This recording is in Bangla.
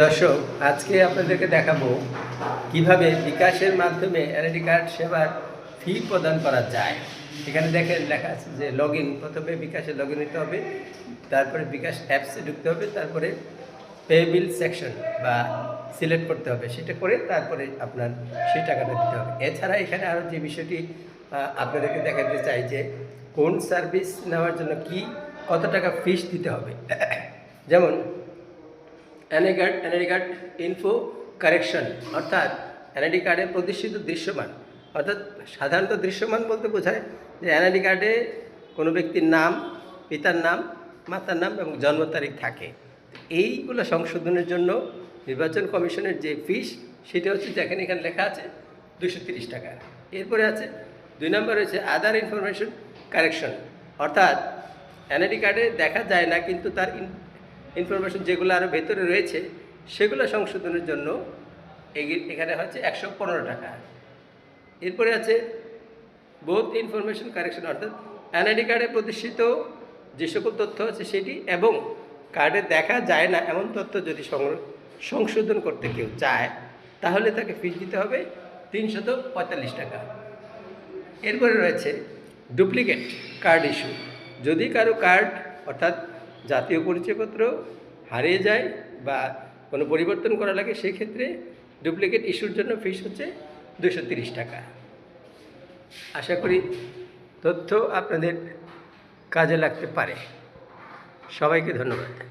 দর্শক, আজকে আপনাদেরকে দেখাবো কিভাবে বিকাশের মাধ্যমে এনআইডি কার্ড সেবার ফি প্রদান করা যায়। এখানে দেখেন লেখা আছে যে লগ ইন, প্রথমে বিকাশে লগ ইন হতে হবে, তারপরে বিকাশ অ্যাপসে ঢুকতে হবে, তারপরে পে বিল সেকশন বা সিলেক্ট করতে হবে, সেটা করে তারপরে আপনার সেই টাকাটা দিতে হবে। এছাড়া এখানে আরও যে বিষয়টি আপনাদেরকে দেখাতে চাই যে কোন সার্ভিস নেওয়ার জন্য কত টাকা ফিস দিতে হবে। যেমন এনআইডি কার্ড ইনফো কারেকশন, অর্থাৎ এনআইডি কার্ডে প্রদর্শিত দৃশ্যমান, অর্থাৎ সাধারণত দৃশ্যমান বলতে বোঝায় যে এনআইডি কার্ডে কোনো ব্যক্তির নাম, পিতার নাম, মাতার নাম এবং জন্ম তারিখ থাকে। এইগুলো সংশোধনের জন্য নির্বাচন কমিশনের যে ফিস, সেটা হচ্ছে যেখানে এখানে লেখা আছে 230 টাকা। এরপরে আছে 2 নম্বর হচ্ছে আদার ইনফরমেশন কারেকশন, অর্থাৎ এনআইডি কার্ডে দেখা যায় না কিন্তু তার ইনফরমেশন যেগুলো আরও ভেতরে রয়েছে সেগুলো সংশোধনের জন্য এখানে হচ্ছে 115 টাকা। এরপরে আছে বোথ ইনফরমেশন কারেকশন, অর্থাৎ এনআইডি কার্ডে প্রদর্শিত যে সকল তথ্য আছে সেটি এবং কার্ডে দেখা যায় না এমন তথ্য যদি সংশোধন করতে কেউ চায় তাহলে তাকে ফিস দিতে হবে 345 টাকা। এরপরে রয়েছে ডুপ্লিকেট কার্ড ইস্যু, যদি কারো কার্ড অর্থাৎ জাতীয় পরিচয়পত্র হারিয়ে যায় বা কোনো পরিবর্তন করা লাগে, সেই ক্ষেত্রে ডুপ্লিকেট ইস্যুর জন্য ফিস হচ্ছে 230 টাকা। আশা করি তথ্য আপনাদের কাজে লাগতে পারে। সবাইকে ধন্যবাদ।